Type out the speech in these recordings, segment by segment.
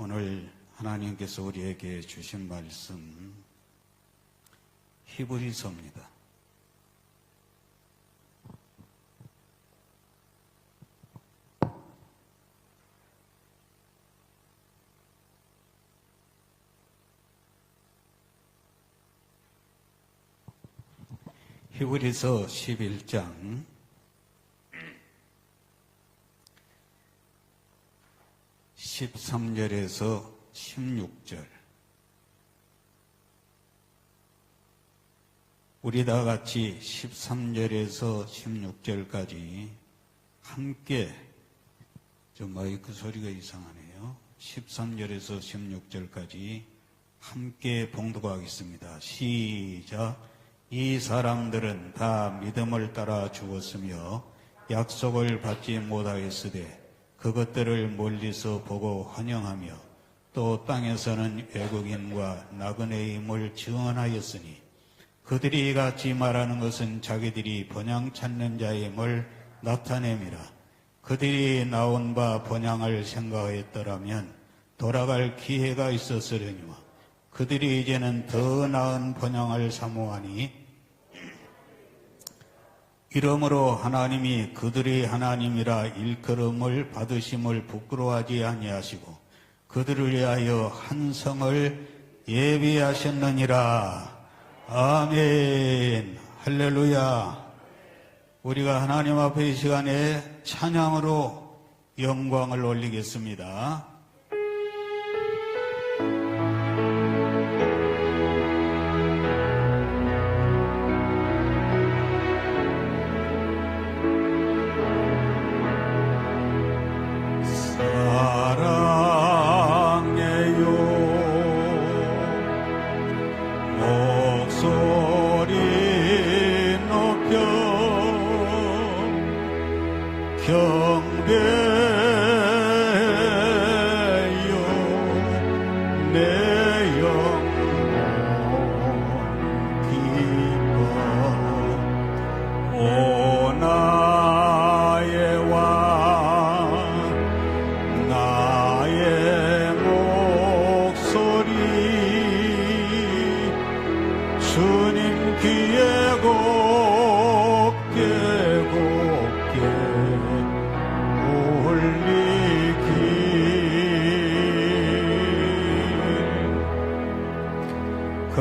오늘 하나님께서 우리에게 주신 말씀 히브리서입니다. 히브리서 11장 13절에서 16절. 우리 다 같이 13절에서 16절까지 함께, 마이크 소리가 이상하네요. 13절에서 16절까지 함께 봉독하겠습니다. 시작. 이 사람들은 다 믿음을 따라 죽었으며 약속을 받지 못하였으되 그것들을 멀리서 보고 환영하며 또 땅에서는 외국인과 나그네임을 증언하였으니 그들이 같이 말하는 것은 자기들이 번향 찾는 자임을 나타냄이라. 그들이 나온 바 번향을 생각하였더라면 돌아갈 기회가 있었으려니와 그들이 이제는 더 나은 번향을 사모하니 이러므로 하나님이 그들이 하나님이라 일컬음을 받으심을 부끄러워하지 아니하시고 그들을 위하여 한 성을 예비하셨느니라. 아멘. 할렐루야. 우리가 하나님 앞에 이 시간에 찬양으로 영광을 올리겠습니다.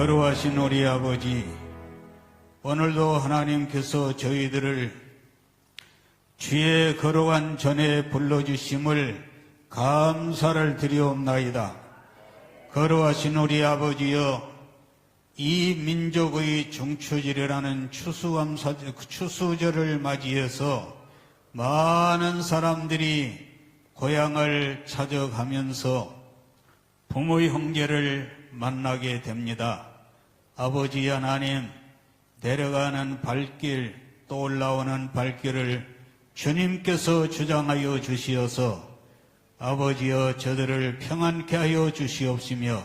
거룩하신 우리 아버지, 오늘도 하나님께서 저희들을 주의 거룩한 전에 불러주심을 감사를 드리옵나이다. 거룩하신 우리 아버지여, 이 민족의 중추절이라는 추수절을 맞이해서 많은 사람들이 고향을 찾아가면서 부모 형제를 만나게 됩니다. 아버지 하나님, 내려가는 발길 또 올라오는 발길을 주님께서 주장하여 주시어서 아버지여 저들을 평안케 하여 주시옵시며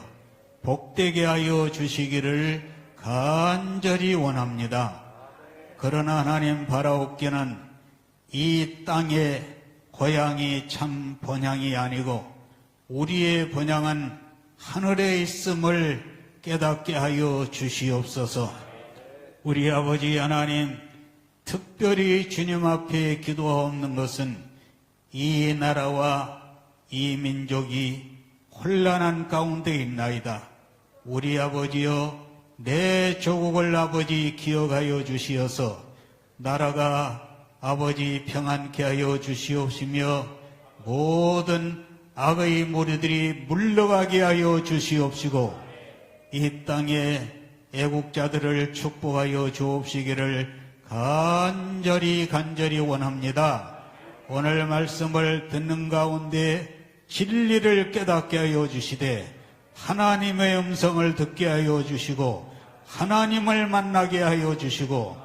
복되게 하여 주시기를 간절히 원합니다. 그러나 하나님 바라옵기는 이 땅의 고향이 참 번향이 아니고 우리의 번향은 하늘에 있음을 깨닫게 하여 주시옵소서. 우리 아버지 하나님, 특별히 주님 앞에 기도하옵는 것은 이 나라와 이 민족이 혼란한 가운데 있나이다. 우리 아버지여, 내 조국을 아버지 기억하여 주시어서 나라가 아버지 평안케 하여 주시옵시며 모든 악의 무리들이 물러가게 하여 주시옵시고 이 땅의 애국자들을 축복하여 주옵시기를 간절히 원합니다. 오늘 말씀을 듣는 가운데 진리를 깨닫게 하여 주시되 하나님의 음성을 듣게 하여 주시고 하나님을 만나게 하여 주시고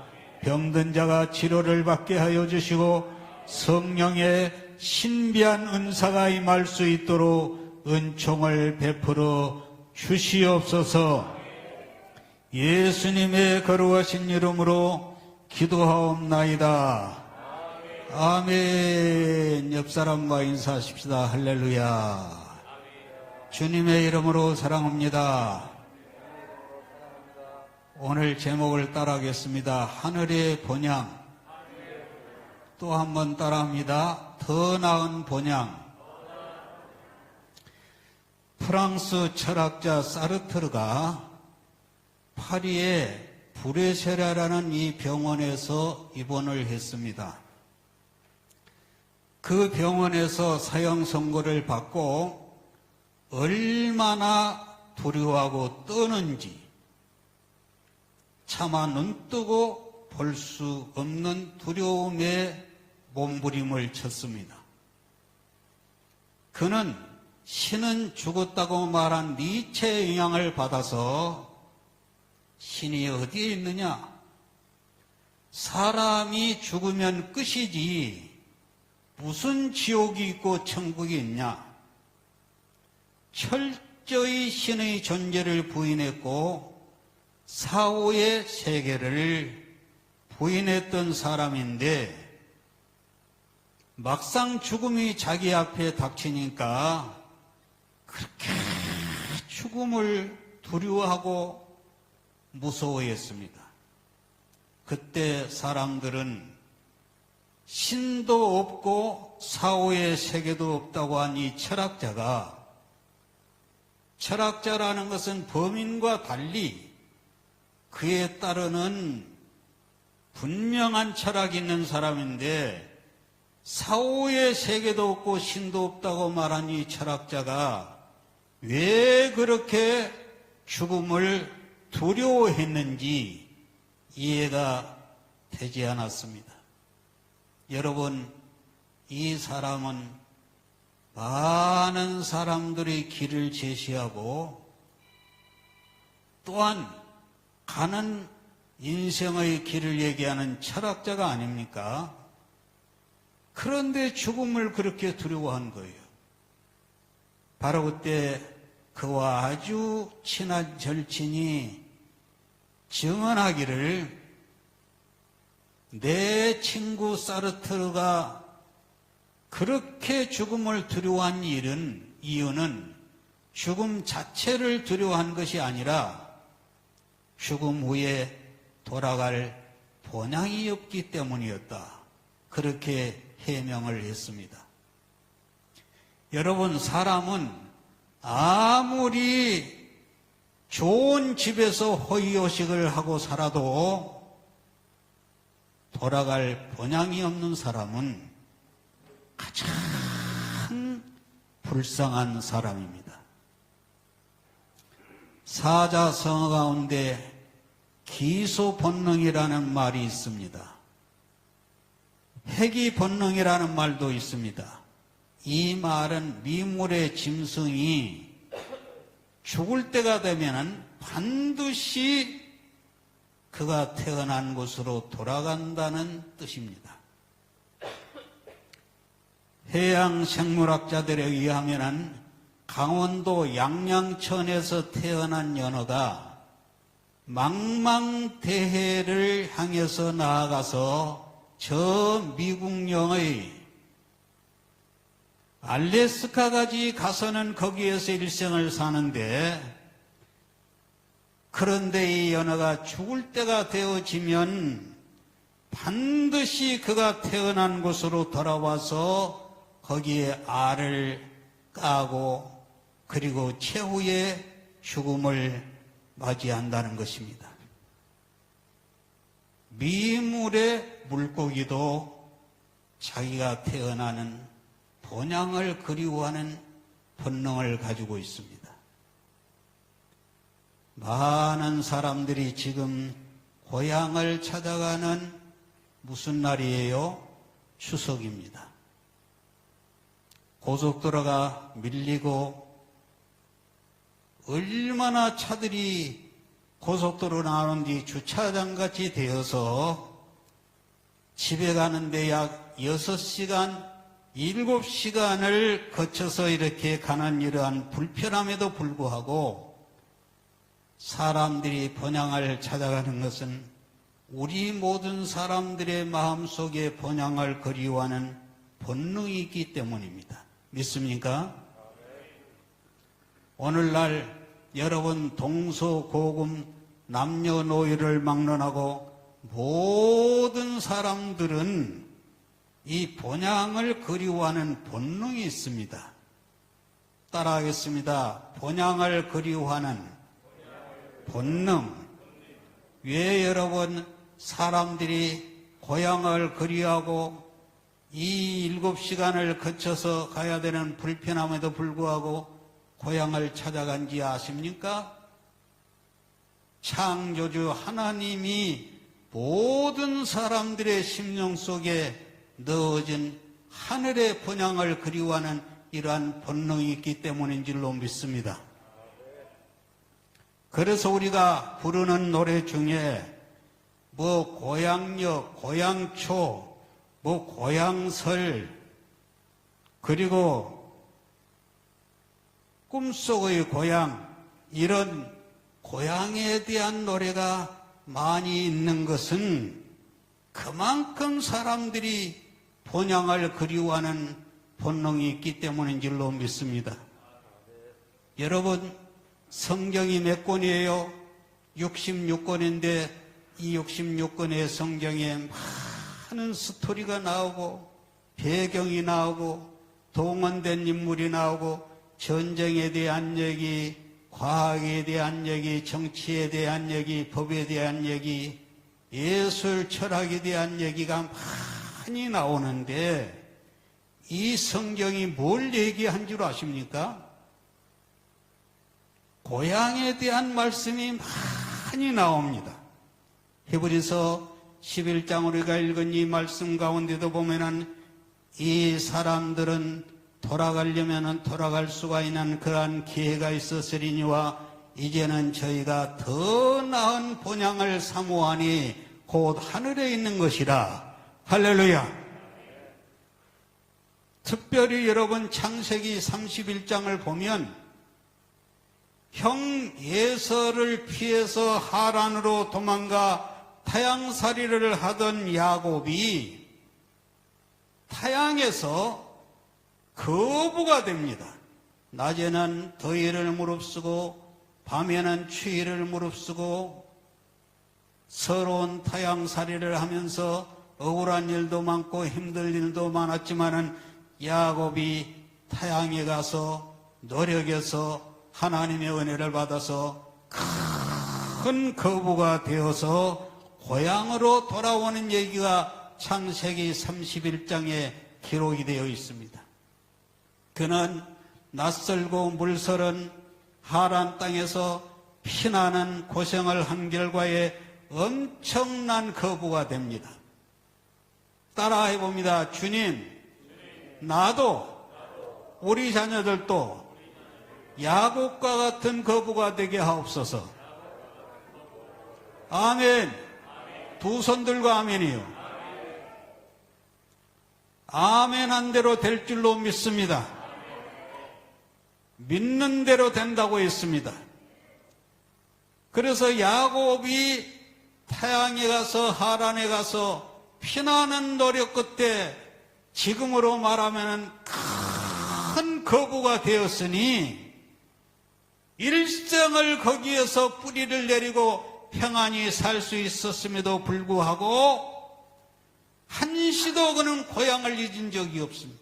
병든 자가 치료를 받게 하여 주시고 성령의 신비한 은사가 임할 수 있도록 은총을 베풀어 주시옵소서. 예수님의 거룩하신 이름으로 기도하옵나이다. 아멘. 옆 사람과 인사하십시다. 할렐루야. 주님의 이름으로 사랑합니다. 오늘 제목을 따라하겠습니다. 하늘의 본향. 또 한 번 따라합니다. 더 나은 본향. 프랑스 철학자 사르트르가 파리의 브레쉐라라는 이 병원에서 입원을 했습니다. 그 병원에서 사형 선고를 받고 얼마나 두려워하고 떠는지 차마 눈뜨고 볼 수 없는 두려움에 몸부림을 쳤습니다. 그는 신은 죽었다고 말한 니체의 영향을 받아서 신이 어디에 있느냐? 사람이 죽으면 끝이지 무슨 지옥이 있고 천국이 있냐? 철저히 신의 존재를 부인했고 사후의 세계를 부인했던 사람인데 막상 죽음이 자기 앞에 닥치니까 그렇게 죽음을 두려워하고 무서워했습니다. 그때 사람들은 신도 없고 사후의 세계도 없다고 한 이 철학자라는 것은 범인과 달리 그에 따르는 분명한 철학이 있는 사람인데 사후의 세계도 없고 신도 없다고 말한 이 철학자가 왜 그렇게 죽음을 두려워했는지 이해가 되지 않았습니다. 여러분, 이 사람은 많은 사람들의 길을 제시하고 또한 가는 인생의 길을 얘기하는 철학자가 아닙니까? 그런데 죽음을 그렇게 두려워한 거예요. 바로 그때 그와 아주 친한 절친이 증언하기를 내 친구 사르트르가 그렇게 죽음을 두려워한 이유는 죽음 자체를 두려워한 것이 아니라 죽음 후에 돌아갈 본향이 없기 때문이었다. 그렇게 해명을 했습니다. 여러분, 사람은 아무리 좋은 집에서 호의호식을 하고 살아도 돌아갈 본향이 없는 사람은 가장 불쌍한 사람입니다. 사자성어 가운데 기소본능이라는 말이 있습니다. 회귀본능이라는 말도 있습니다. 이 말은 미물의 짐승이 죽을 때가 되면 반드시 그가 태어난 곳으로 돌아간다는 뜻입니다. 해양 생물학자들에 의하면 강원도 양양천에서 태어난 연어가 망망대해를 향해서 나아가서 저 미국령의 알래스카까지 가서는 거기에서 일생을 사는데, 그런데 이 연어가 죽을 때가 되어지면 반드시 그가 태어난 곳으로 돌아와서 거기에 알을 까고 그리고 최후의 죽음을 맞이한다는 것입니다. 미물의 물고기도 자기가 태어나는 본향을 그리워하는 본능을 가지고 있습니다. 많은 사람들이 지금 고향을 찾아가는 무슨 날이에요? 추석입니다. 고속도로가 밀리고 얼마나 차들이 고속도로 나오는 뒤 주차장같이 되어서 집에 가는데 약 6시간, 7시간을 거쳐서 이렇게 가는 이러한 불편함에도 불구하고 사람들이 본향을 찾아가는 것은 우리 모든 사람들의 마음속에 본향을 그리워하는 본능이 있기 때문입니다. 믿습니까? 오늘날 여러분 동서고금 남녀노이를 막론하고 모든 사람들은 이 본향을 그리워하는 본능이 있습니다. 따라하겠습니다. 본향을 그리워하는 본능. 왜 여러분 사람들이 고향을 그리워하고 이 7시간을 거쳐서 가야 되는 불편함에도 불구하고 고향을 찾아간지 아십니까? 창조주 하나님이 모든 사람들의 심령 속에 넣어진 하늘의 본향을 그리워하는 이러한 본능이 있기 때문인 줄로 믿습니다. 그래서 우리가 부르는 노래 중에 뭐 고향역, 고향초, 뭐 고향설, 그리고 꿈속의 고향, 이런 고향에 대한 노래가 많이 있는 것은 그만큼 사람들이 본향을 그리워하는 본능이 있기 때문인 줄로 믿습니다. 여러분, 성경이 몇 권이에요? 66권인데 이 66권의 성경에 많은 스토리가 나오고 배경이 나오고 동원된 인물이 나오고 전쟁에 대한 얘기, 과학에 대한 얘기, 정치에 대한 얘기, 법에 대한 얘기, 예술, 철학에 대한 얘기가 많이 나오는데 이 성경이 뭘 얘기한 줄 아십니까? 고향에 대한 말씀이 많이 나옵니다. 히브리서 11장 우리가 읽은 이 말씀 가운데도 보면은 이 사람들은 돌아가려면 돌아갈 수가 있는 그러한 기회가 있었으리니와 이제는 저희가 더 나은 본향을 사모하니 곧 하늘에 있는 것이라. 할렐루야. 특별히 여러분 창세기 31장을 보면 형 예서를 피해서 하란으로 도망가 타향살이를 하던 야곱이 타향에서 거부가 됩니다. 낮에는 더위를 무릅쓰고 밤에는 추위를 무릅쓰고 서러운 타향살이를 하면서 억울한 일도 많고 힘들 일도 많았지만은 야곱이 타향에 가서 노력해서 하나님의 은혜를 받아서 큰 거부가 되어서 고향으로 돌아오는 얘기가 창세기 31장에 기록이 되어 있습니다. 그는 낯설고 물설은 하란 땅에서 피나는 고생을 한 결과에 엄청난 거부가 됩니다. 따라해 봅니다. 주님, 나도 우리 자녀들도 야곱과 같은 거부가 되게 하옵소서. 아멘. 두 손 들고 아멘이요. 아멘 한 대로 될 줄로 믿습니다. 믿는 대로 된다고 했습니다. 그래서 야곱이 타향에 가서 하란에 가서 피나는 노력 끝에 지금으로 말하면 큰 거부가 되었으니 일생을 거기에서 뿌리를 내리고 평안히 살 수 있었음에도 불구하고 한시도 그는 고향을 잊은 적이 없습니다.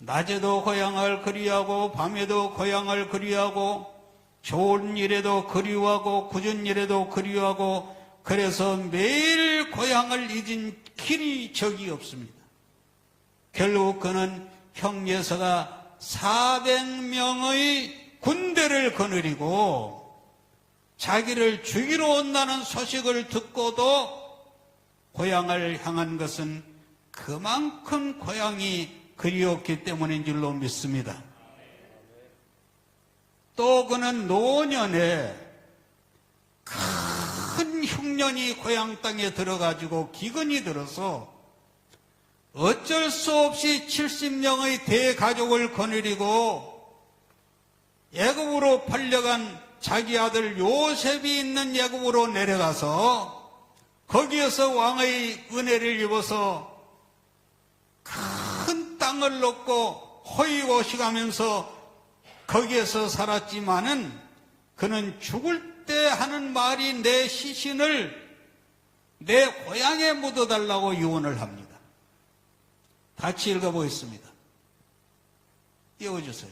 낮에도 고향을 그리워하고 밤에도 고향을 그리워하고 좋은 일에도 그리워하고 굳은 일에도 그리워하고 그래서 매일 고향을 잊은 길이 적이 없습니다. 결국 그는 형 예서가 400명의 군대를 거느리고 자기를 죽이러 온다는 소식을 듣고도 고향을 향한 것은 그만큼 고향이 그리웠기 때문인 줄로 믿습니다. 또 그는 노년에 큰 흉년이 고향 땅에 들어가지고 기근이 들어서 어쩔 수 없이 70명의 대가족을 거느리고 애굽으로 팔려간 자기 아들 요셉이 있는 애굽으로 내려가서 거기에서 왕의 은혜를 입어서 큰 땅을 얻고 호의호식하면서 거기에서 살았지만은 그는 죽을 때 하는 말이 내 시신을 내 고향에 묻어달라고 유언을 합니다. 같이 읽어보겠습니다. 띄워주세요.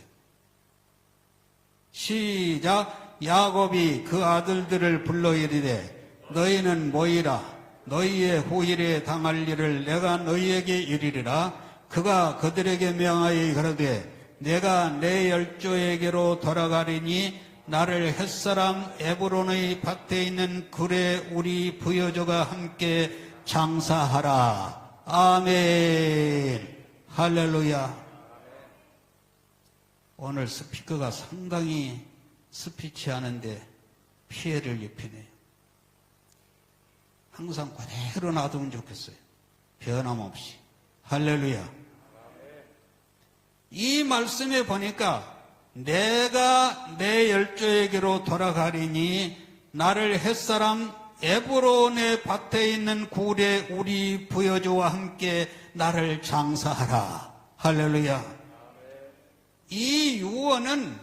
시작. 야곱이 그 아들들을 불러 이르되 너희는 모이라. 너희의 후일에 당할 일을 내가 너희에게 이르리라. 그가 그들에게 명하여 가로되 내가 내 열조에게로 돌아가리니 나를 햇사람 에브론의 밭에 있는 굴에 우리 부여조가 함께 장사하라. 아멘. 할렐루야. 오늘 스피커가 상당히 스피치 하는데 피해를 입히네요. 항상 그대로 놔두면 좋겠어요. 변함없이. 할렐루야. 이 말씀에 보니까 내가 내 열조에게로 돌아가리니 나를 햇사람 에브론의 밭에 있는 굴에 우리 부여조와 함께 나를 장사하라. 할렐루야. 이 유언은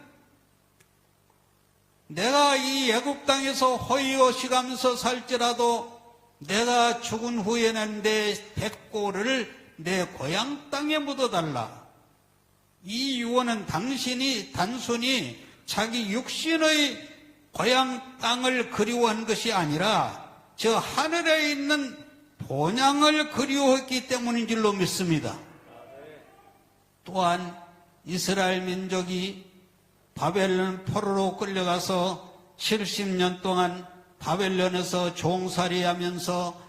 내가 이 애굽 땅에서 호의호식하면서 살지라도 내가 죽은 후에는 내 백골을 내 고향 땅에 묻어달라. 이 유언은 당신이 단순히 자기 육신의 고향 땅을 그리워한 것이 아니라 저 하늘에 있는 본향을 그리워했기 때문인 줄로 믿습니다. 또한 이스라엘 민족이 바벨론 포로로 끌려가서 70년 동안 바벨론에서 종살이하면서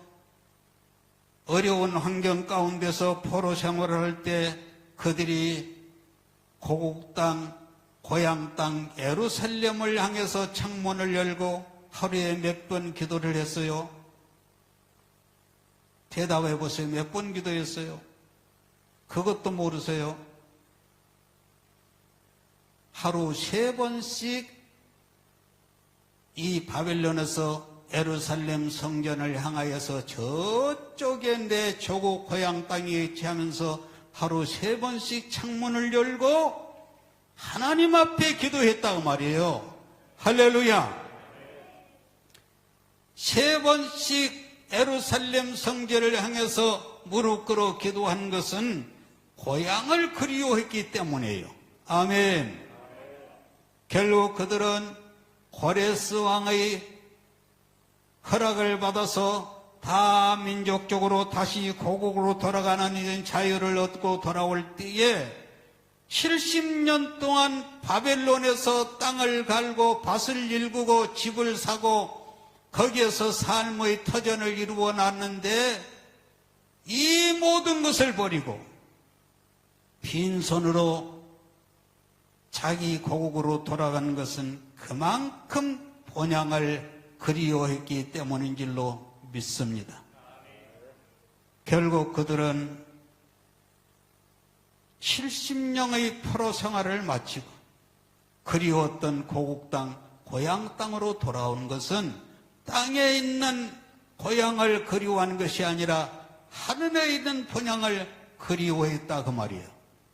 어려운 환경 가운데서 포로 생활을 할 때 그들이 고국 땅, 고향 땅 예루살렘을 향해서 창문을 열고 하루에 몇 번 기도를 했어요? 대답해 보세요. 몇 번 기도했어요? 그것도 모르세요? 하루 3번씩 이 바벨론에서 예루살렘 성전을 향하여서 저쪽에 내 조국 고향 땅에 위치하면서 하루 3번씩 창문을 열고 하나님 앞에 기도했다고 말이에요. 할렐루야. 3번씩 예루살렘 성전을 향해서 무릎 꿇어 기도한 것은 고향을 그리워했기 때문이에요. 아멘. 결국 그들은 고레스 왕의 허락을 받아서 다 민족적으로 다시 고국으로 돌아가는 이런 자유를 얻고 돌아올 때에 70년 동안 바벨론에서 땅을 갈고 밭을 일구고 집을 사고 거기에서 삶의 터전을 이루어 놨는데 이 모든 것을 버리고 빈손으로 자기 고국으로 돌아간 것은 그만큼 본향을 그리워했기 때문인 줄로 믿습니다. 결국 그들은 70년의 포로 생활을 마치고 그리웠던 고국 땅, 고향 땅으로 돌아온 것은 땅에 있는 고향을 그리워한 것이 아니라 하늘에 있는 본향을 그리워했다 그 말이에요.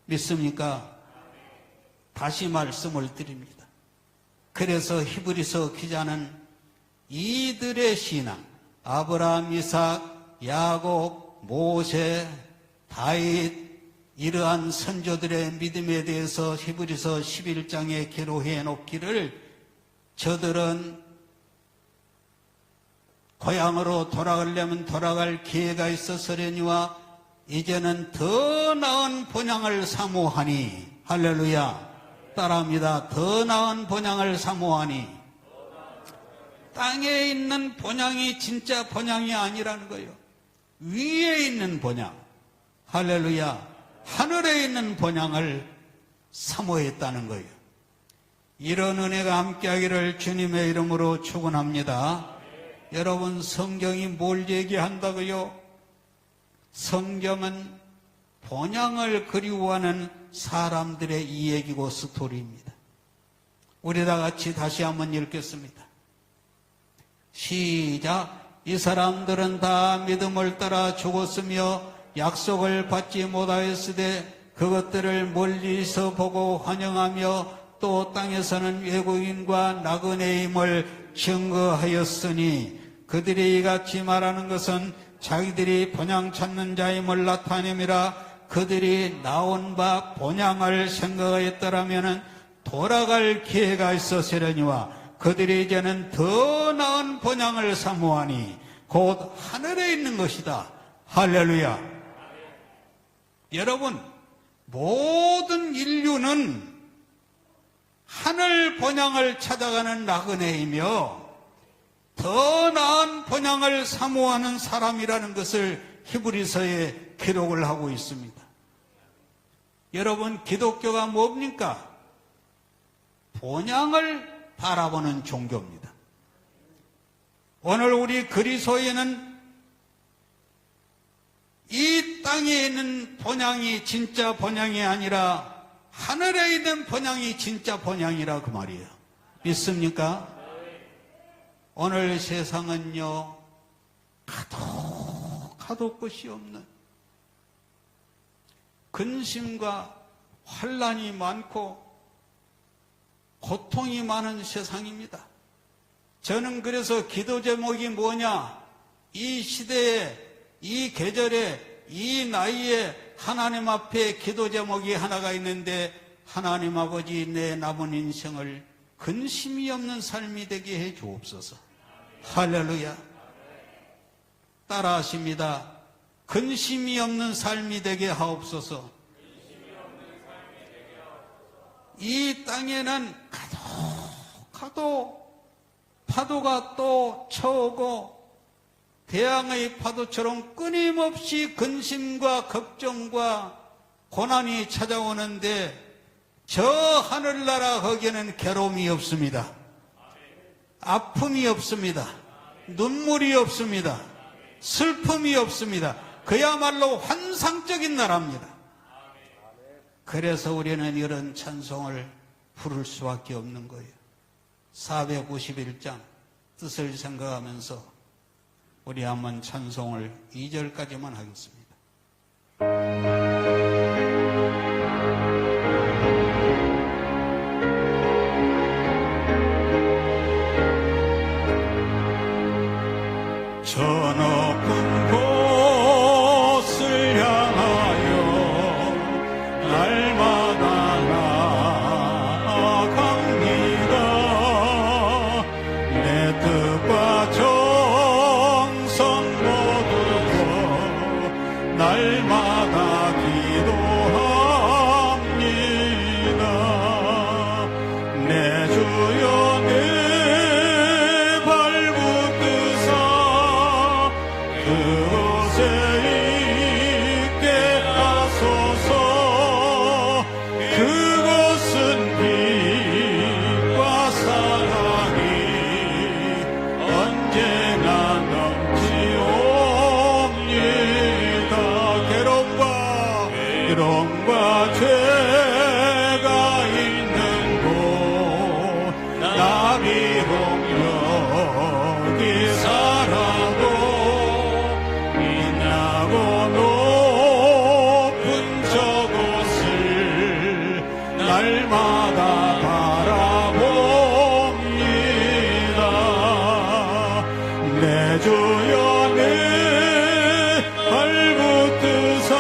믿습니까? 다시 말씀을 드립니다. 그래서 히브리서 기자는 이들의 신앙, 아브라함, 이삭, 야곱, 모세, 다윗 이러한 선조들의 믿음에 대해서 히브리서 11장에 기록해 놓기를 저들은 고향으로 돌아가려면 돌아갈 기회가 있었으려니와 이제는 더 나은 본향을 사모하니 할렐루야. 따라합니다. 더 나은 본향을 사모하니. 땅에 있는 본향이 진짜 본향이 아니라는 거예요. 위에 있는 본향. 할렐루야. 하늘에 있는 본향을 사모했다는 거예요. 이런 은혜가 함께하기를 주님의 이름으로 축원합니다. 여러분, 성경이 뭘 얘기한다고요? 성경은 본향을 그리워하는 사람들의 이야기고 스토리입니다. 우리 다 같이 다시 한번 읽겠습니다. 시작. 이 사람들은 다 믿음을 따라 죽었으며 약속을 받지 못하였으되 그것들을 멀리서 보고 환영하며 또 땅에서는 외국인과 나그네임을 증거하였으니 그들이 이같이 말하는 것은 자기들이 본향 찾는 자임을 나타냄이라. 그들이 나온 바 본향을 생각하였더라면 돌아갈 기회가 있었으려니와 그들이 이제는 더 나은 본향을 사모하니 곧 하늘에 있는 것이다. 할렐루야. 여러분, 모든 인류는 하늘 본향을 찾아가는 나그네이며 더 나은 본향을 사모하는 사람이라는 것을 히브리서에 기록을 하고 있습니다. 여러분, 기독교가 뭡니까? 본향을 바라보는 종교입니다. 오늘 우리 그리스도인은 이 땅에 있는 본향이 진짜 본향이 아니라 하늘에 있는 본향이 진짜 본향이라 그 말이에요. 믿습니까? 오늘 세상은요, 가도 끝이 없는 근심과 환난이 많고 고통이 많은 세상입니다. 저는 그래서 기도 제목이 뭐냐? 이 시대에, 이 계절에, 이 나이에 하나님 앞에 기도 제목이 하나가 있는데, 하나님 아버지, 내 남은 인생을 근심이 없는 삶이 되게 해 주옵소서. 할렐루야. 따라하십니다. 근심이 없는 삶이 되게 하옵소서. 이 땅에는 가도 파도가 또 쳐오고 대양의 파도처럼 끊임없이 근심과 걱정과 고난이 찾아오는데 저 하늘나라 거기에는 괴로움이 없습니다. 아픔이 없습니다. 눈물이 없습니다. 슬픔이 없습니다. 그야말로 환상적인 나라입니다. 그래서 우리는 이런 찬송을 부를 수밖에 없는 거예요. 451장 뜻을 생각하면서 우리 한번 찬송을 2절까지만 하겠습니다. 저 높은 곳을 향하여 날마다 나아갑니다. 내 뜻과 정성 모두 날마다 기도합니다. 내 주여 내 발붙드사 그곳에 있게 하소서. 그곳은 빛과 사랑이 언제나 넘치옵니다. 괴로움과 죄가 있는 곳 나비 홍역이 살아도 빛나고 높은 저곳을 날마다 바라봅니다. 내 주여 내 발붙드사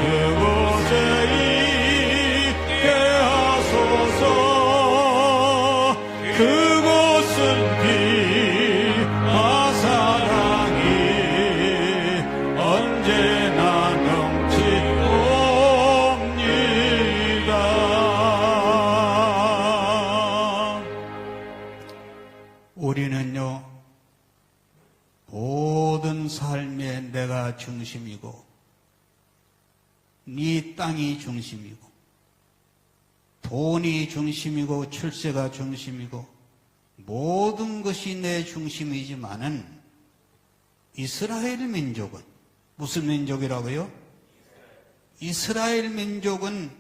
그곳에 있게 하소서. 그곳은 빛과 사랑이 언제나 넘치옵니다. 우리는요, 모든 삶에 내가 중심이고 네 땅이 중심이고 돈이 중심이고 출세가 중심이고 모든 것이 내 중심이지만은 이스라엘 민족은 무슨 민족이라고요? 이스라엘 민족은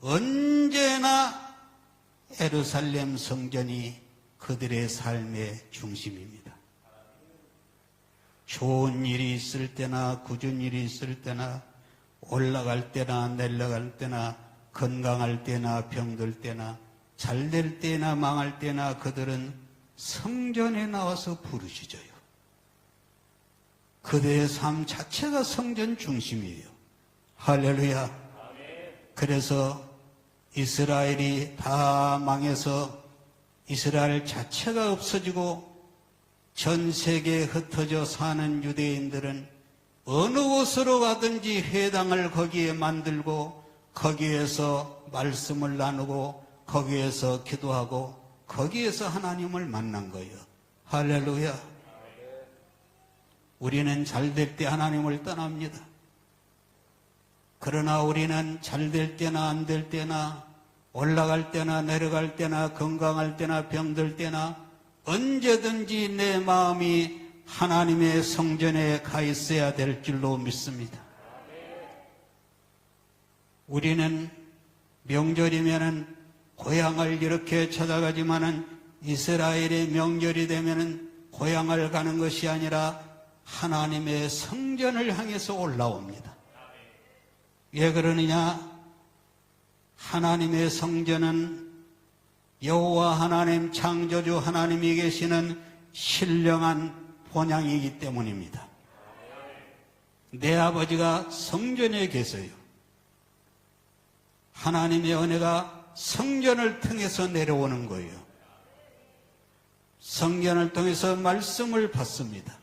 언제나 예루살렘 성전이 그들의 삶의 중심입니다. 좋은 일이 있을 때나 굳은 일이 있을 때나 올라갈 때나 내려갈 때나 건강할 때나 병들 때나 잘될 때나 망할 때나 그들은 성전에 나와서 부르짖어요. 그들의 삶 자체가 성전 중심이에요. 할렐루야. 그래서 이스라엘이 다 망해서 이스라엘 자체가 없어지고 전 세계에 흩어져 사는 유대인들은 어느 곳으로 가든지 회당을 거기에 만들고 거기에서 말씀을 나누고 거기에서 기도하고 거기에서 하나님을 만난 거예요. 할렐루야. 우리는 잘될 때 하나님을 떠납니다. 그러나 우리는 잘될 때나 안 될 때나 올라갈 때나 내려갈 때나 건강할 때나 병들 때나 언제든지 내 마음이 하나님의 성전에 가 있어야 될 줄로 믿습니다. 우리는 명절이면은 고향을 이렇게 찾아가지만은 이스라엘의 명절이 되면은 고향을 가는 것이 아니라 하나님의 성전을 향해서 올라옵니다. 왜 그러느냐? 하나님의 성전은 여호와 하나님 창조주 하나님이 계시는 신령한 본향이기 때문입니다. 내 아버지가 성전에 계세요. 하나님의 은혜가 성전을 통해서 내려오는 거예요. 성전을 통해서 말씀을 받습니다.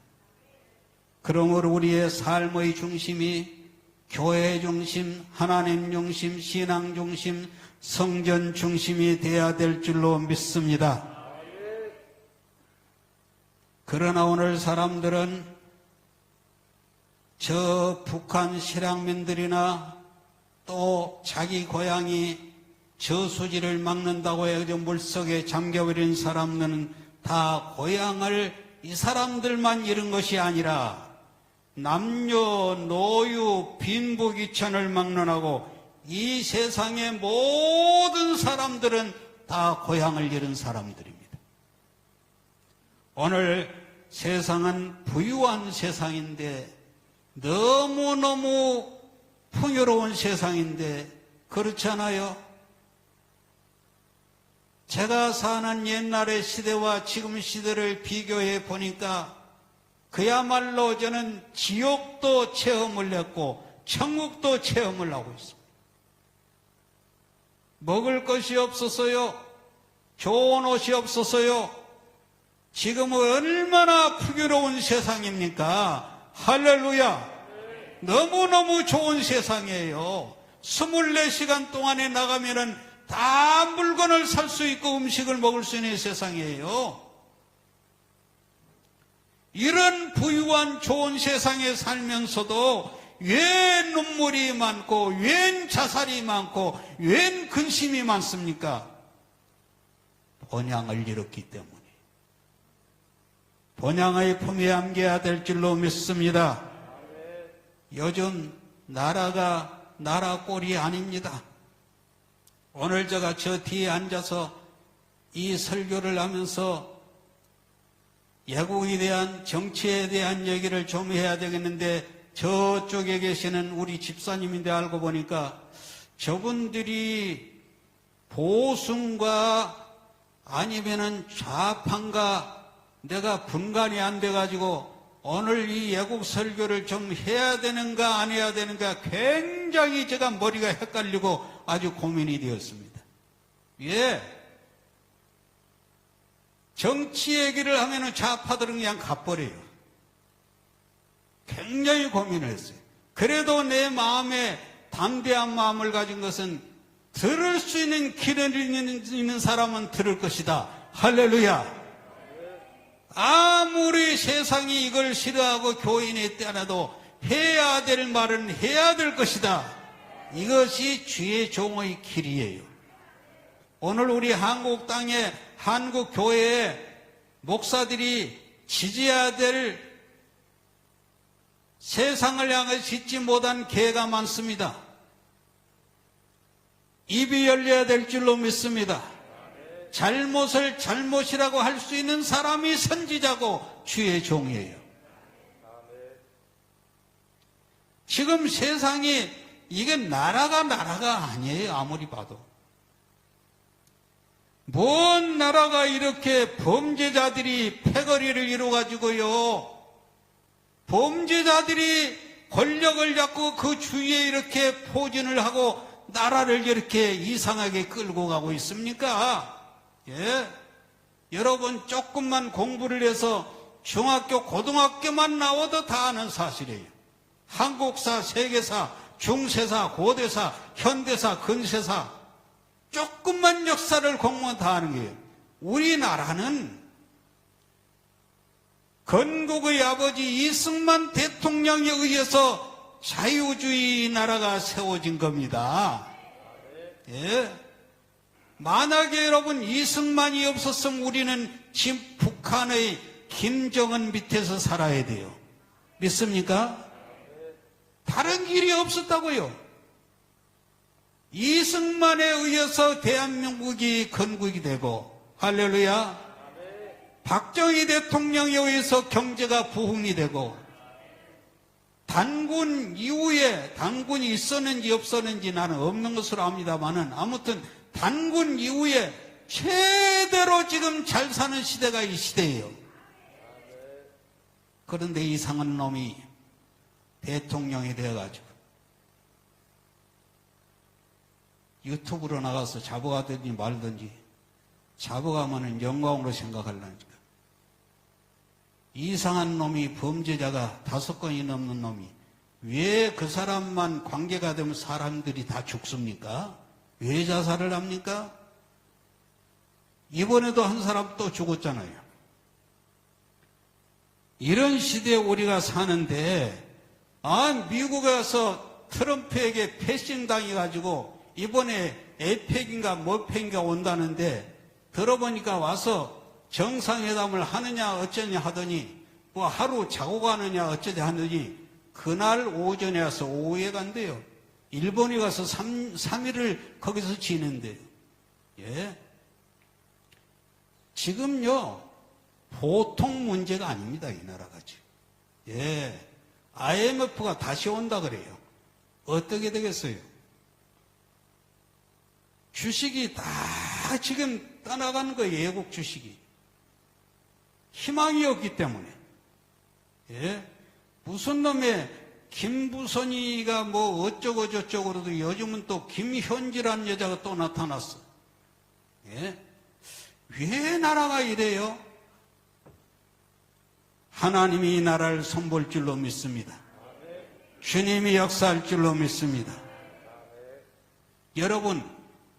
그러므로 우리의 삶의 중심이 교회 중심, 하나님 중심, 신앙 중심, 성전 중심이 되어야 될 줄로 믿습니다. 그러나 오늘 사람들은 저 북한 실향민들이나 또 자기 고향이 저수지를 막는다고 해서 물속에 잠겨버린 사람들은 다 고향을 이 사람들만 잃은 것이 아니라 남녀, 노유, 빈부귀천을 막론하고 이 세상의 모든 사람들은 다 고향을 잃은 사람들입니다. 오늘 세상은 부유한 세상인데 너무너무 풍요로운 세상인데 그렇잖아요. 제가 사는 옛날의 시대와 지금 시대를 비교해 보니까 그야말로 저는 지옥도 체험을 했고 천국도 체험을 하고 있습니다. 먹을 것이 없었어요. 좋은 옷이 없었어요. 지금은 얼마나 풍요로운 세상입니까? 할렐루야. 너무너무 좋은 세상이에요. 24시간 동안에 나가면은 다 물건을 살 수 있고 음식을 먹을 수 있는 세상이에요. 이런 부유한 좋은 세상에 살면서도 왜 눈물이 많고 왜 자살이 많고 왜 근심이 많습니까? 본향을 잃었기 때문에. 본향의 품에 안겨야 될 줄로 믿습니다. 요즘 나라가 나라 꼴이 아닙니다. 오늘 제가 저 뒤에 앉아서 이 설교를 하면서 애국에 대한 정치에 대한 얘기를 좀 해야 되겠는데 저쪽에 계시는 우리 집사님인데 알고 보니까 저분들이 보수인가 아니면은 좌파인가 내가 분간이 안 돼가지고 오늘 이 애국 설교를 좀 해야 되는가 안 해야 되는가 굉장히 제가 머리가 헷갈리고 아주 고민이 되었습니다. 예. 정치 얘기를 하면은 좌파들은 그냥 가버려요. 굉장히 고민을 했어요. 그래도 내 마음에 담대한 마음을 가진 것은 들을 수 있는 길을 있는 사람은 들을 것이다. 할렐루야. 아무리 세상이 이걸 싫어하고 교인이 떠나도 해야 될 말은 해야 될 것이다. 이것이 주의 종의 길이에요. 오늘 우리 한국 땅에 한국 교회에 목사들이 지지해야 될 세상을 향해 짓지 못한 개가 많습니다. 입이 열려야 될 줄로 믿습니다. 잘못을 잘못이라고 할 수 있는 사람이 선지자고 주의 종이에요. 지금 세상이 이게 나라가 아니에요. 아무리 봐도. 뭔 나라가 이렇게 범죄자들이 패거리를 이루어가지고요. 범죄자들이 권력을 잡고 그 주위에 이렇게 포진을 하고 나라를 이렇게 이상하게 끌고 가고 있습니까? 예. 여러분 조금만 공부를 해서 중학교, 고등학교만 나와도 다 아는 사실이에요. 한국사, 세계사, 중세사, 고대사, 현대사, 근세사 조금만 역사를 공부하면 다 아는 거예요. 우리나라는 건국의 아버지 이승만 대통령에 의해서 자유주의 나라가 세워진 겁니다. 예. 만약에 여러분 이승만이 없었으면 우리는 지금 북한의 김정은 밑에서 살아야 돼요. 믿습니까? 다른 길이 없었다고요. 이승만에 의해서 대한민국이 건국이 되고, 할렐루야. 박정희 대통령에 의해서 경제가 부흥이 되고, 단군 이후에 단군이 있었는지 없었는지 나는 없는 것으로 압니다만은 아무튼 단군 이후에 최대로 지금 잘 사는 시대가 이 시대예요. 그런데 이상한 놈이 대통령이 되어가지고 유튜브로 나가서 잡아가든지 말든지, 잡아가면은 영광으로 생각하려니까. 이상한 놈이, 범죄자가 5건이 넘는 놈이 왜 그 사람만 관계가 되면 사람들이 다 죽습니까? 왜 자살을 합니까? 이번에도 한 사람 또 죽었잖아요. 이런 시대에 우리가 사는데, 미국에 가서 트럼프에게 패싱 당해가지고 이번에 에펙인가 뭐펙인가 온다는데, 들어보니까 와서 정상회담을 하느냐 어쩌냐 하더니 뭐 하루 자고 가느냐 어쩌냐 하더니 그날 오전에 와서 오후에 간대요. 일본에 가서 3일을 거기서 지낸대요. 예. 지금요 보통 문제가 아닙니다. 이 나라가 지금. 예. IMF가 다시 온다 그래요. 어떻게 되겠어요? 주식이 다 지금 떠나가는 거예요. 외국 주식이. 희망이 없기 때문에. 예? 무슨 놈의 김부선이가 뭐 어쩌고 저쩌고로도 요즘은 또 김현지라는 여자가 또 나타났어. 예? 왜 나라가 이래요? 하나님이 이 나라를 손볼 줄로 믿습니다. 주님이 역사할 줄로 믿습니다. 여러분,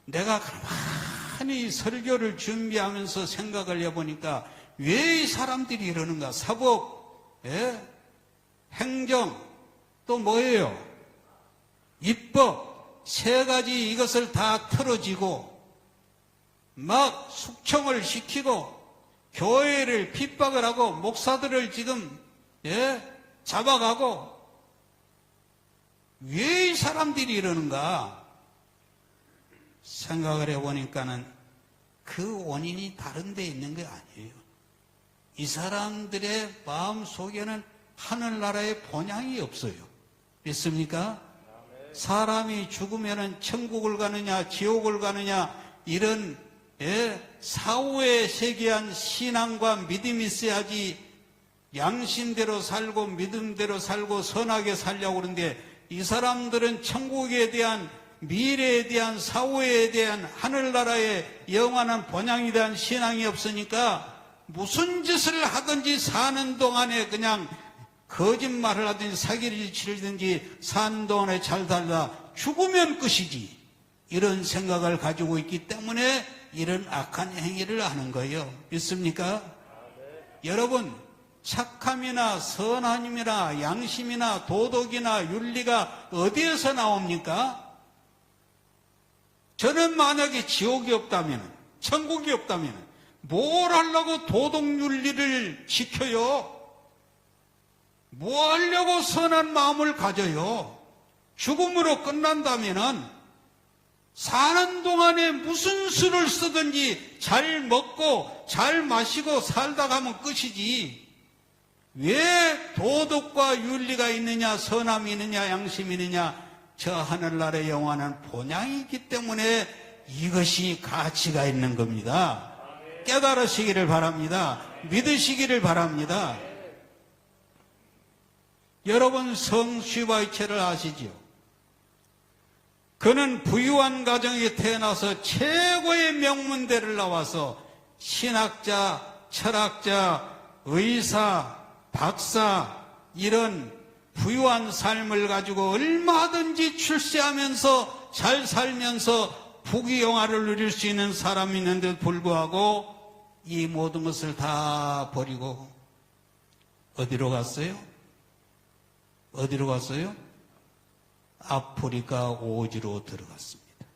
내가 가만히 설교를 준비하면서 생각을 해보니까 왜 이 사람들이 이러는가? 사법, 예? 행정, 또 뭐예요? 입법, 3가지 이것을 다 틀어지고 막 숙청을 시키고 교회를 핍박을 하고 목사들을 지금 잡아가고, 왜 이 사람들이 이러는가 생각을 해보니까는 그 원인이 다른 데 있는 게 아니에요. 이 사람들의 마음 속에는 하늘나라의 본향이 없어요. 믿습니까? 사람이 죽으면은 천국을 가느냐 지옥을 가느냐 이런 사후에 세계한 신앙과 믿음이 있어야지 양심대로 살고 믿음대로 살고 선하게 살려고 그러는데, 이 사람들은 천국에 대한, 미래에 대한, 사후에 대한, 하늘나라의 영원한 본향에 대한 신앙이 없으니까 무슨 짓을 하든지 사는 동안에 그냥 거짓말을 하든지 사기를 치르든지 사는 동안에 잘 살다 죽으면 끝이지, 이런 생각을 가지고 있기 때문에 이런 악한 행위를 하는 거예요. 믿습니까? 여러분, 착함이나 선함이나 양심이나 도덕이나 윤리가 어디에서 나옵니까? 저는 만약에 지옥이 없다면, 천국이 없다면 뭘 하려고 도덕윤리를 지켜요? 뭐 하려고 선한 마음을 가져요? 죽음으로 끝난다면은 사는 동안에 무슨 수를 쓰든지 잘 먹고 잘 마시고 살다 가면 끝이지, 왜 도덕과 윤리가 있느냐, 선함이 있느냐, 양심이 있느냐, 저 하늘나라의 영화는 본향이기 때문에 이것이 가치가 있는 겁니다. 깨달으시기를 바랍니다. 믿으시기를 바랍니다. 여러분 성 슈바이처를 아시지요? 그는 부유한 가정에 태어나서 최고의 명문대를 나와서 신학자, 철학자, 의사, 박사 이런 부유한 삶을 가지고 얼마든지 출세하면서 잘 살면서 부귀영화를 누릴 수 있는 사람이 있는데도 불구하고 이 모든 것을 다 버리고 어디로 갔어요? 어디로 갔어요? 아프리카 오지로 들어갔습니다.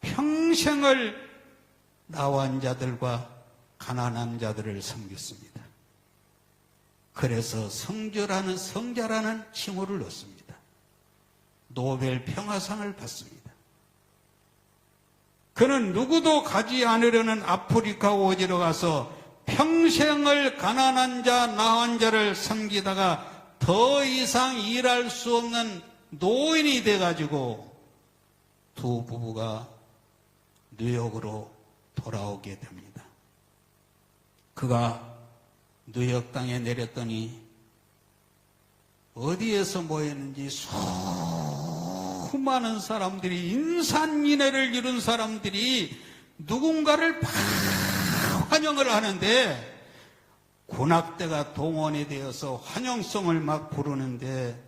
평생을 나환 자들과 가난한 자들을 섬겼습니다. 그래서 성자라는 칭호를 얻습니다. 노벨 평화상을 받습니다. 그는 누구도 가지 않으려는 아프리카 오지로 가서 평생을 가난한 자, 나환 자를 섬기다가 더 이상 일할 수 없는 노인이 돼가지고 두 부부가 뉴욕으로 돌아오게 됩니다. 그가 뉴욕 땅에 내렸더니 어디에서 모였는지 수많은 사람들이 인산인해를 이룬 사람들이 누군가를 막 환영을 하는데 군악대가 동원이 되어서 환영송을 막 부르는데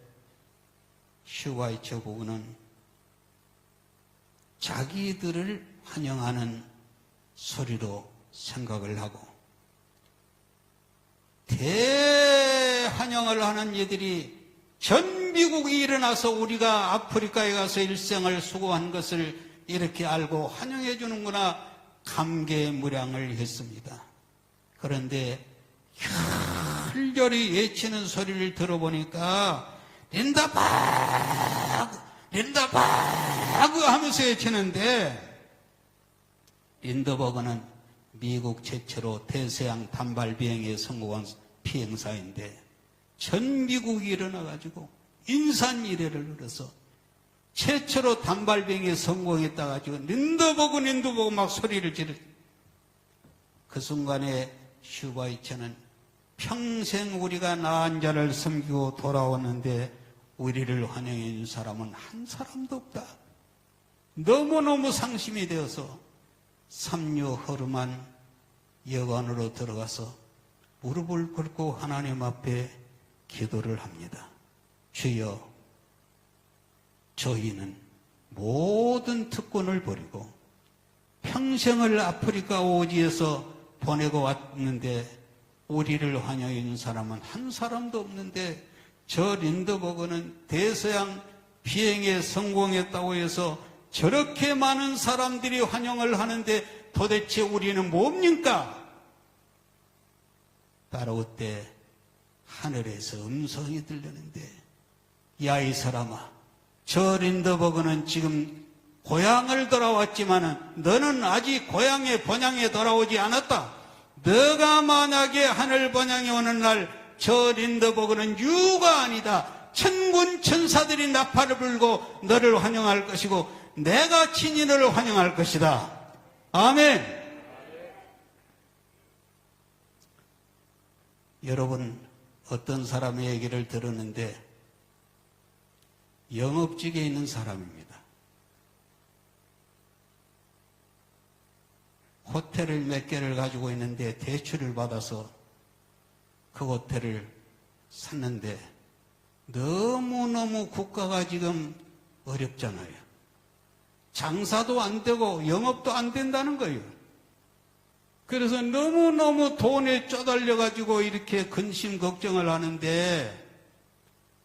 슈바이처 부부는 자기들을 환영하는 소리로 생각을 하고 대환영을 하는 이들이 전 미국이 일어나서 우리가 아프리카에 가서 일생을 수고한 것을 이렇게 알고 환영해 주는구나 감개무량을 했습니다. 그런데 혈혈이 외치는 소리를 들어보니까 린다바그 하면서 외치는데 린더버그는 미국 최초로 대서양 단발 비행에 성공한 비행사인데 전 미국이 일어나가지고 인산이래를 늘어서 최초로 단발 비행에 성공했다 가지고 린더버그 막 소리를 지르. 그 순간에 슈바이처는 평생 우리가 나은 자를 섬기고 돌아왔는데 우리를 환영해 준 사람은 한 사람도 없다. 너무너무 상심이 되어서 삼류 허름한 여관으로 들어가서 무릎을 꿇고 하나님 앞에 기도를 합니다. 주여, 저희는 모든 특권을 버리고 평생을 아프리카 오지에서 보내고 왔는데 우리를 환영해 준 사람은 한 사람도 없는데 저 린더버그는 대서양 비행에 성공했다고 해서 저렇게 많은 사람들이 환영을 하는데 도대체 우리는 뭡니까? 따라올 때 하늘에서 음성이 들리는데 야, 이 사람아, 저 린더버그는 지금 고향을 돌아왔지만은 너는 아직 고향의 번향에 돌아오지 않았다. 너가 만약에 하늘 번향에 오는 날 저 린더버그는 유가 아니다. 천군 천사들이 나팔을 불고 너를 환영할 것이고 내가 친히 너를 환영할 것이다. 아멘. 여러분, 어떤 사람의 얘기를 들었는데 영업직에 있는 사람입니다. 호텔을 몇 개를 가지고 있는데 대출을 받아서 그 호텔을 샀는데 너무너무 국가가 지금 어렵잖아요. 장사도 안 되고 영업도 안 된다는 거예요. 그래서 너무너무 돈에 쪼달려 가지고 이렇게 근심 걱정을 하는데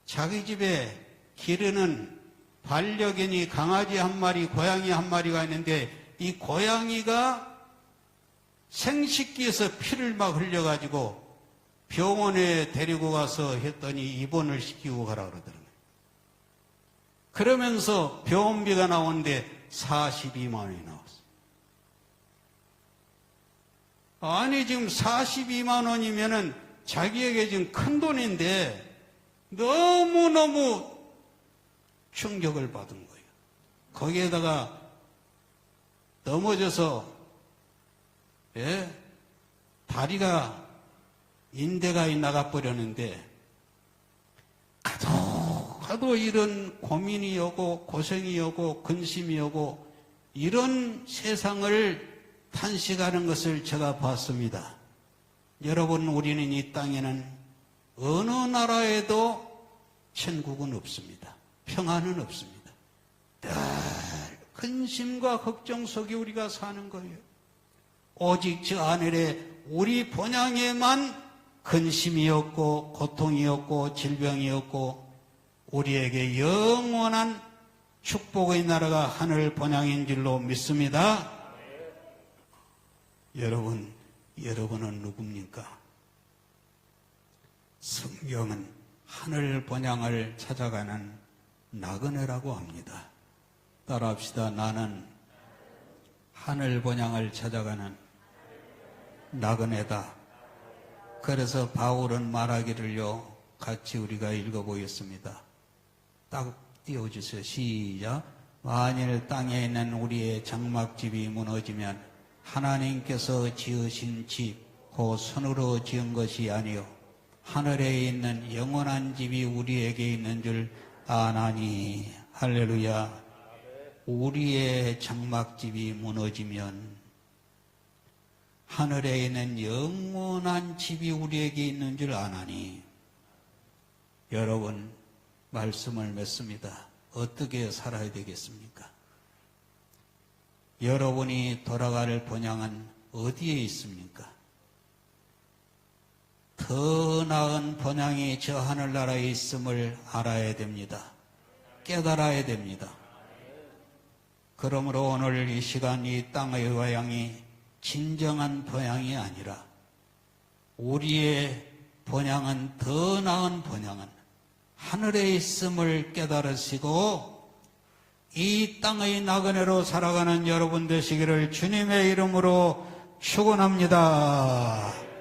자기 집에 기르는 반려견이 강아지 한 마리, 고양이 한 마리가 있는데 이 고양이가 생식기에서 피를 막 흘려가지고 병원에 데리고 가서 했더니 입원을 시키고 가라 그러더라고요. 그러면서 병원비가 나오는데 42만 원이 나왔어요. 아니, 지금 42만 원이면은 자기에게 지금 큰 돈인데 너무너무 충격을 받은 거예요. 거기에다가 넘어져서 다리가 인대가 나가버렸는데 가도 이런 고민이 오고 고생이 오고 근심이 오고 이런 세상을 탄식하는 것을 제가 봤습니다. 여러분, 우리는 이 땅에는 어느 나라에도 천국은 없습니다. 평안은 없습니다. 늘 근심과 걱정 속에 우리가 사는 거예요. 오직 저 하늘에 우리 본향에만 근심이 없고 고통이 없고 질병이 없고 우리에게 영원한 축복의 나라가 하늘 본향인 줄로 믿습니다. 여러분은 누굽니까? 성경은 하늘 본향을 찾아가는 나그네라고 합니다. 따라합시다. 나는 하늘 본향을 찾아가는 나그네다. 그래서 바울은 말하기를요, 같이 우리가 읽어보겠습니다. 딱 띄워주세요. 시작. 만일 땅에 있는 우리의 장막집이 무너지면 하나님께서 지으신 집, 곧 손으로 지은 것이 아니요 하늘에 있는 영원한 집이 우리에게 있는 줄 아나니. 할렐루야. 우리의 장막집이 무너지면 하늘에 있는 영원한 집이 우리에게 있는 줄 아나니. 여러분, 말씀을 맺습니다. 어떻게 살아야 되겠습니까? 여러분이 돌아갈 본향은 어디에 있습니까? 더 나은 본향이 저 하늘나라에 있음을 알아야 됩니다. 깨달아야 됩니다. 그러므로 오늘 이 시간 이 땅의 본향이 진정한 본향이 아니라 우리의 본향은, 더 나은 본향은 하늘에 있음을 깨달으시고 이 땅의 나그네로 살아가는 여러분 되시기를 주님의 이름으로 축원합니다.